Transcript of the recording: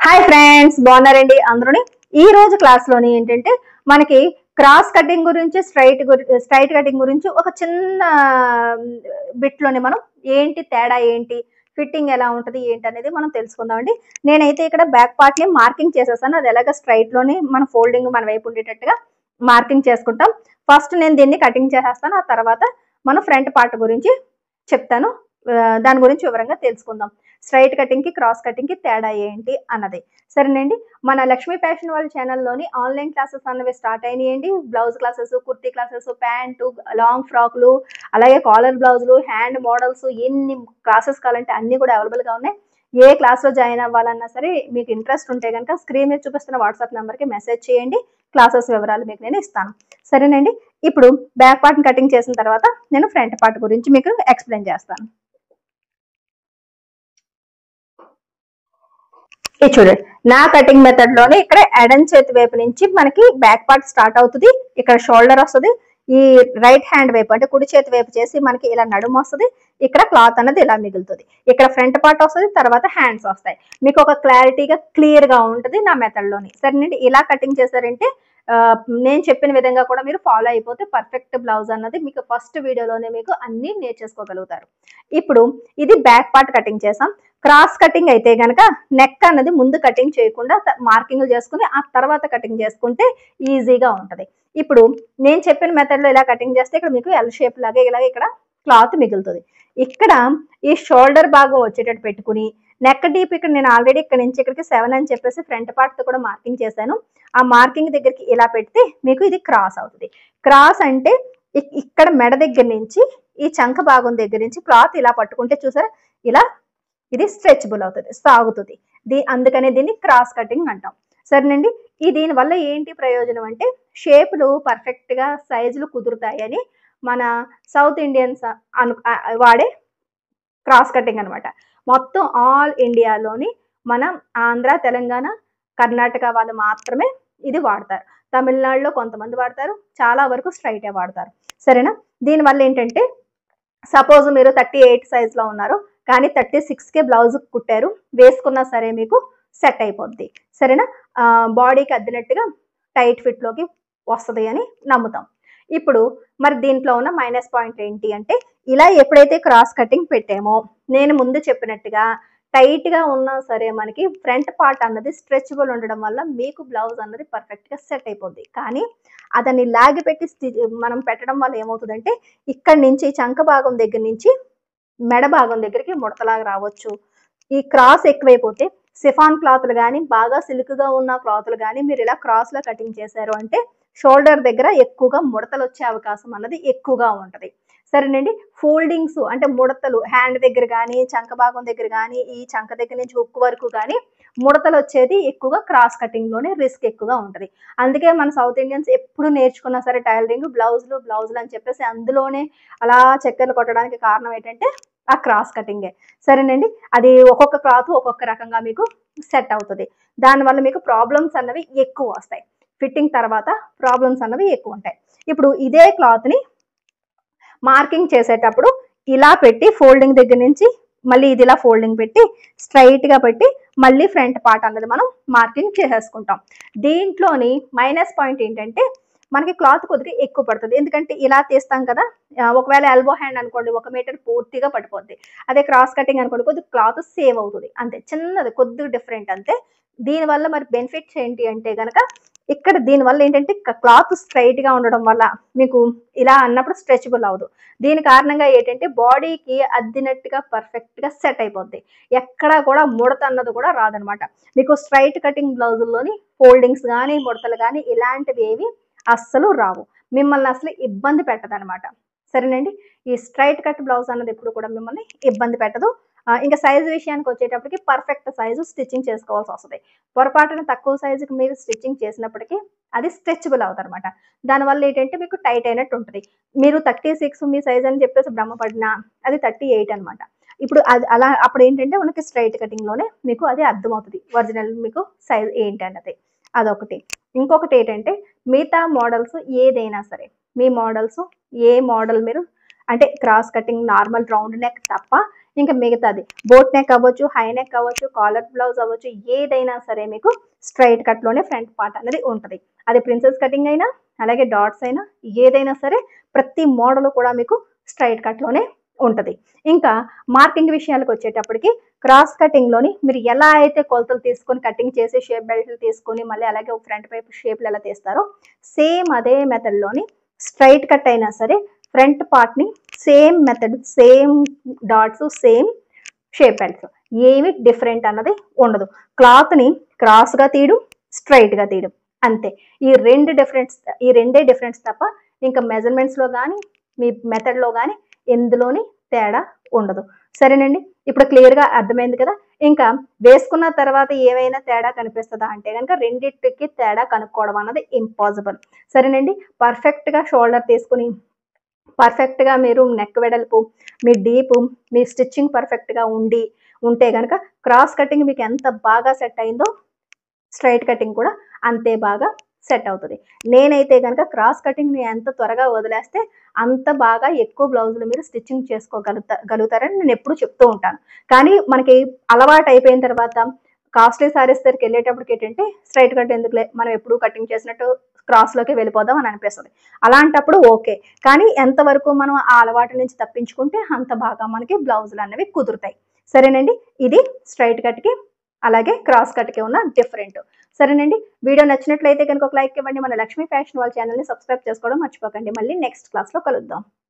Hi friends, బాగున్నారండి అందరూని. ఈ రోజు క్లాస్ లోని ఏంటంటే మనకి క్రాస్ కటింగ్ గురించి స్ట్రైట్ కటింగ్ గురించి ఒక చిన్న బిట్ లోని మనం ఏంటి తేడా, ఏంటి ఫిట్టింగ్ ఎలా ఉంటుంది ఏంటి అనేది మనం తెలుసుకుందామండి. నేనైతే ఇక్కడ బ్యాక్ పార్ట్ ని మార్కింగ్ చేసేసాను. అది ఎలాగ స్ట్రైట్ లోని మన ఫోల్డింగ్ మన వైపు ఉండేటట్టుగా మార్కింగ్ చేసుకుంటాం. ఫస్ట్ నేను దీన్ని కటింగ్ చేసేస్తాను. ఆ తర్వాత మనం ఫ్రంట్ పార్ట్ గురించి చెప్తాను. దాని గురించి వివరంగా తెలుసుకుందాం. స్ట్రైట్ కటింగ్ కి క్రాస్ కటింగ్ కి తేడా ఏంటి అన్నది. సరేనండి, మన లక్ష్మీ ఫ్యాషన్ వాళ్ళ ఛానల్లోని ఆన్లైన్ క్లాసెస్ అన్నవి స్టార్ట్ అయినాయండి. Blouse classes, kurti classes, pant, long ఫ్రాక్లు, అలాగే కాలర్ బ్లౌజులు, హ్యాండ్ మోడల్స్, ఎన్ని క్లాసెస్ కావాలంటే అన్ని కూడా అవైలబుల్ గా ఉన్నాయి. ఏ క్లాస్ లో జాయిన్ అవ్వాలన్నా సరే మీకు ఇంట్రెస్ట్ ఉంటే కనుక స్క్రీన్ మీద చూపిస్తున్న వాట్సాప్ నెంబర్కి మెసేజ్ చేయండి. క్లాసెస్ వివరాలు మీకు నేను ఇస్తాను. సరేనండి, ఇప్పుడు బ్యాక్ పార్ట్ కటింగ్ చేసిన తర్వాత నేను ఫ్రంట్ పార్ట్ గురించి మీకు ఎక్స్ప్లెయిన్ చేస్తాను. ఇది చూడండి, నా కటింగ్ మెథడ్ లోనే ఇక్కడ ఎడం చేతి వైపు నుంచి మనకి బ్యాక్ పార్ట్ స్టార్ట్ అవుతుంది. ఇక్కడ షోల్డర్ వస్తుంది. ఈ రైట్ హ్యాండ్ వైపు అంటే కుడి చేతి వైపు చేసి మనకి ఇలా నడుము వస్తుంది. ఇక్కడ క్లాత్ అన్నది ఇలా మిగులుతుంది. ఇక్కడ ఫ్రంట్ పార్ట్ వస్తుంది, తర్వాత హ్యాండ్స్ వస్తాయి. మీకు ఒక క్లారిటీగా క్లియర్ గా ఉంటుంది నా మెథడ్ లోని. సరేనండి, ఇలా కటింగ్ చేశారంటే నేను చెప్పిన విధంగా కూడా మీరు ఫాలో అయిపోతే పర్ఫెక్ట్ బ్లౌజ్ అన్నది మీకు ఫస్ట్ వీడియోలోనే మీకు అన్ని నేర్చేసుకోగలుగుతారు. ఇప్పుడు ఇది బ్యాక్ పార్ట్ కటింగ్ చేసాం. క్రాస్ కటింగ్ అయితే గనక నెక్ అన్నది ముందు కటింగ్ చేయకుండా మార్కింగ్ చేసుకుని ఆ తర్వాత కటింగ్ చేసుకుంటే ఈజీగా ఉంటుంది. ఇప్పుడు నేను చెప్పిన మెథడ్ లో ఇలా కటింగ్ చేస్తే ఇక్కడ మీకు ఎల్ షేప్ లాగా ఇలాగ ఇక్కడ క్లాత్ మిగులుతుంది. ఇక్కడ ఈ షోల్డర్ భాగం వచ్చేటట్టు పెట్టుకుని నెక్ డీప్ ఇక్కడ నేను ఆల్రెడీ ఇక్కడ నుంచి ఇక్కడికి 7 అని చెప్పేసి ఫ్రంట్ పార్ట్ తో కూడా మార్కింగ్ చేశాను. ఆ మార్కింగ్ దగ్గరికి ఇలా పెడితే మీకు ఇది క్రాస్ అవుతుంది. క్రాస్ అంటే ఇక్కడ మెడ దగ్గర నుంచి ఈ చంక భాగం దగ్గర నుంచి క్లాత్ ఇలా పట్టుకుంటే చూసారా, ఇలా ఇది స్ట్రెచబుల్ అవుతుంది, సాగుతుంది. అందుకనే దీన్ని క్రాస్ కటింగ్ అంటాం. సరేనండి, దీని వల్ల ఏంటి ప్రయోజనం అంటే షేపులు పర్ఫెక్ట్ గా సైజులు కుదురుతాయని మన సౌత్ ఇండియన్స్ వాడే క్రాస్ కటింగ్ అనమాట. మొత్తం ఆల్ ఇండియాలోని మనం ఆంధ్ర, తెలంగాణ, కర్ణాటక వాళ్ళు మాత్రమే ఇది వాడతారు. తమిళనాడులో కొంతమంది వాడతారు, చాలా వరకు స్ట్రైటే వాడతారు. సరేనా, దీనివల్ల ఏంటంటే సపోజ్ మీరు 38 సైజ్ లో ఉన్నారు కానీ 36కే బ్లౌజ్ కుట్టారు, వేసుకున్నా సరే మీకు సెట్ అయిపోద్ది. సరేనా, బాడీకి అద్దినట్టుగా టైట్ ఫిట్ లోకి వస్తుంది అని నమ్ముతాం. ఇప్పుడు మరి దీంట్లో ఉన్న మైనస్ పాయింట్ ఏంటి అంటే ఇలా ఎప్పుడైతే క్రాస్ కటింగ్ పెట్టామో నేను ముందు చెప్పినట్టుగా టైట్ గా ఉన్నా సరే మనకి ఫ్రంట్ పార్ట్ అన్నది స్ట్రెచబుల్ ఉండడం వల్ల మీకు బ్లౌజ్ అన్నది పర్ఫెక్ట్ గా సెట్ అయిపోద్ది. కానీ అదని లాగి పెట్టి మనం పెట్టడం వల్ల ఏమవుతుందంటే ఇక్కడి నుంచి చంక భాగం దగ్గర నుంచి మెడ భాగం దగ్గరికి ముడతలాగా రావచ్చు. ఈ క్రాస్ ఎక్కువైపోతే సిఫాన్ క్లాత్లు కానీ బాగా సిల్క్గా ఉన్న క్లాత్లు కానీ మీరు ఇలా క్రాస్ లో కటింగ్ చేశారు అంటే షోల్డర్ దగ్గర ఎక్కువగా ముడతలు వచ్చే అవకాశం అన్నది ఎక్కువగా ఉంటుంది. సరేనండి, ఫోల్డింగ్స్ అంటే ముడతలు హ్యాండ్ దగ్గర కానీ చంక భాగం దగ్గర కానీ ఈ చంక దగ్గర నుంచి హుక్ వరకు కానీ ముడతలు వచ్చేది ఎక్కువగా క్రాస్ కటింగ్ లోనే రిస్క్ ఎక్కువగా ఉంటుంది. అందుకే మన సౌత్ ఇండియన్స్ ఎప్పుడు నేర్చుకున్నా సరే టైలరింగ్ బ్లౌజులు అని చెప్పేసి అందులోనే అలా చక్కెరలు కొట్టడానికి కారణం ఏంటంటే ఆ క్రాస్ కటింగే. సరేనండి, అది ఒక్కొక్క క్లాత్ ఒక్కొక్క రకంగా మీకు సెట్ అవుతుంది. దానివల్ల మీకు ప్రాబ్లమ్స్ అన్నవి ఎక్కువ వస్తాయి. ఫిట్టింగ్ తర్వాత ప్రాబ్లమ్స్ అన్నవి ఎక్కువ ఉంటాయి. ఇప్పుడు ఇదే క్లాత్ ని మార్కింగ్ చేసేటప్పుడు ఇలా పెట్టి ఫోల్డింగ్ దగ్గర నుంచి మళ్ళీ ఇది ఇలా ఫోల్డింగ్ పెట్టి స్ట్రైట్ గా పెట్టి మళ్ళీ ఫ్రంట్ పార్ట్ అన్నది మనం మార్కింగ్ చేసేసుకుంటాం. దీంట్లోని మైనస్ పాయింట్ ఏంటంటే మనకి క్లాత్ కొద్దిగా ఎక్కువ పడుతుంది. ఎందుకంటే ఇలా తీస్తాం కదా, ఒకవేళ ఎల్బో హ్యాండ్ అనుకోండి 1 మీటర్ పూర్తిగా పడిపోద్ది. అదే క్రాస్ కటింగ్ అనుకోండి కొద్దిగా క్లాత్ సేవ్ అవుతుంది, అంతే, చిన్నది కొద్దిగా డిఫరెంట్ అంతే. దీనివల్ల మరి బెనిఫిట్స్ ఏంటి అంటే గనక ఇక్కడ దీనివల్ల ఏంటంటే క్లాత్ స్ట్రైట్ గా ఉండడం వల్ల మీకు ఇలా అన్నప్పుడు స్ట్రెచబుల్ అవ్వదు. దీని కారణంగా ఏంటంటే బాడీకి అద్దినట్టుగా పర్ఫెక్ట్ గా సెట్ అయిపోద్ది. ఎక్కడా కూడా ముడత అన్నది కూడా రాదనమాట. మీకు స్ట్రైట్ కటింగ్ బ్లౌజుల్లోని ఫోల్డింగ్స్ కానీ ముడతలు కానీ ఇలాంటివి ఏవి అస్సలు రావు, మిమ్మల్ని అసలు ఇబ్బంది పెట్టదనమాట. సరేనండి, ఈ స్ట్రైట్ కట్ బ్లౌజ్ అన్నది ఎప్పుడు కూడా మిమ్మల్ని ఇబ్బంది పెట్టదు. ఇంకా సైజు విషయానికి వచ్చేటప్పటికి పర్ఫెక్ట్ సైజు స్టిచ్చింగ్ చేసుకోవాల్సి వస్తుంది. పొరపాటున తక్కువ సైజుకి మీరు స్టిచ్చింగ్ చేసినప్పటికీ అది స్ట్రెచబుల్ అవుతుంది అనమాట. దానివల్ల ఏంటంటే మీకు టైట్ అయినట్టు ఉంటుంది. మీరు 36 మీ సైజ్ అని చెప్పేసి భ్రమపడినా అది 38 అనమాట. ఇప్పుడు అది అలా అప్పుడు ఏంటంటే మనకి స్ట్రైట్ కటింగ్ లోనే మీకు అది అర్థమవుతుంది ఒరిజినల్ మీకు సైజ్ ఏంటి అన్నది. అదొకటి. ఇంకొకటి ఏంటంటే మిగతా మోడల్స్ ఏదైనా సరే మీ మోడల్స్ ఏ మోడల్ మీరు అంటే cross cutting normal round neck తప్ప ఇంకా మిగతాది బోట్ నెక్ అవ్వచ్చు, హై నెక్ అవ్వచ్చు, కాలర్ బ్లౌజ్ అవ్వచ్చు, ఏదైనా సరే మీకు స్ట్రైట్ కట్లోనే ఫ్రంట్ పార్ట్ అనేది ఉంటుంది. అది ప్రిన్సెస్ కటింగ్ అయినా అలాగే డాట్స్ అయినా ఏదైనా సరే ప్రతి మోడల్ కూడా మీకు స్ట్రైట్ కట్లోనే ఉంటుంది. ఇంకా మార్కింగ్ విషయాలకు వచ్చేటప్పటికి క్రాస్ కటింగ్లోని మీరు ఎలా అయితే కొలతలు తీసుకొని కటింగ్ చేసి షేప్ బెల్ట్లు తీసుకొని మళ్ళీ అలాగే ఫ్రంట్ వైపు షేప్లు ఎలా తీస్తారో సేమ్ అదే మెథడ్లోని స్ట్రైట్ కట్ అయినా సరే ఫ్రంట్ పార్ట్ని same method, same dots, same shape belts, ఏమి డిఫరెంట్ అన్నది ఉండదు. క్లాత్ని క్రాస్గా తీయడం, స్ట్రైట్గా తీయడం అంతే. ఈ రెండే డిఫరెన్స్ తప్ప ఇంకా మెజర్మెంట్స్లో కానీ మీ మెథడ్లో కానీ ఎందులోని తేడా ఉండదు. సరేనండి, ఇప్పుడు క్లియర్గా అర్థమైంది కదా. ఇంకా వేసుకున్న తర్వాత ఏమైనా తేడా కనిపిస్తుందా అంటే కనుక రెండింటికి తేడా కనుక్కోవడం అన్నది ఇంపాసిబుల్. సరేనండి, పర్ఫెక్ట్గా షోల్డర్ తీసుకుని పర్ఫెక్ట్గా మీరు నెక్ వెడల్పు, మీ డీపు, మీ స్టిచ్చింగ్ పర్ఫెక్ట్గా ఉంటే కనుక క్రాస్ కటింగ్ మీకు ఎంత బాగా సెట్ అయిందో స్ట్రైట్ కటింగ్ కూడా అంతే బాగా సెట్ అవుతుంది. నేనైతే కనుక క్రాస్ కటింగ్ని ఎంత త్వరగా వదిలేస్తే అంత బాగా ఎక్కువ బ్లౌజులు మీరు స్టిచ్చింగ్ చేసుకోగలుగుతారని నేను ఎప్పుడు చెప్తూ ఉంటాను. కానీ మనకి అలవాటు అయిపోయిన తర్వాత కాస్ట్లీ సారీస్ దగ్గరికి వెళ్ళేటప్పటికి ఏంటంటే స్ట్రైట్ కట్ ఎందుకులే, మనం ఎప్పుడు కటింగ్ చేసినట్టు క్రాస్లోకి వెళ్ళిపోదాం అని అనిపిస్తుంది. అలాంటప్పుడు ఓకే, కానీ ఎంతవరకు మనం ఆ అలవాటు నుంచి తప్పించుకుంటే అంత బాగా మనకి బ్లౌజులు అనేవి కుదురుతాయి. సరేనండి, ఇది స్ట్రైట్ కట్కి అలాగే క్రాస్ కట్కి ఉన్న డిఫరెంట్. సరేనండి, వీడియో నచ్చినట్లయితే కనుక ఒక లైక్ ఇవ్వండి. మన లక్ష్మీ ఫ్యాషన్ వాళ్ళ ఛానల్ని సబ్స్క్రైబ్ చేసుకోవడం మర్చిపోకండి. మళ్ళీ నెక్స్ట్ క్లాస్లో కలుద్దాం.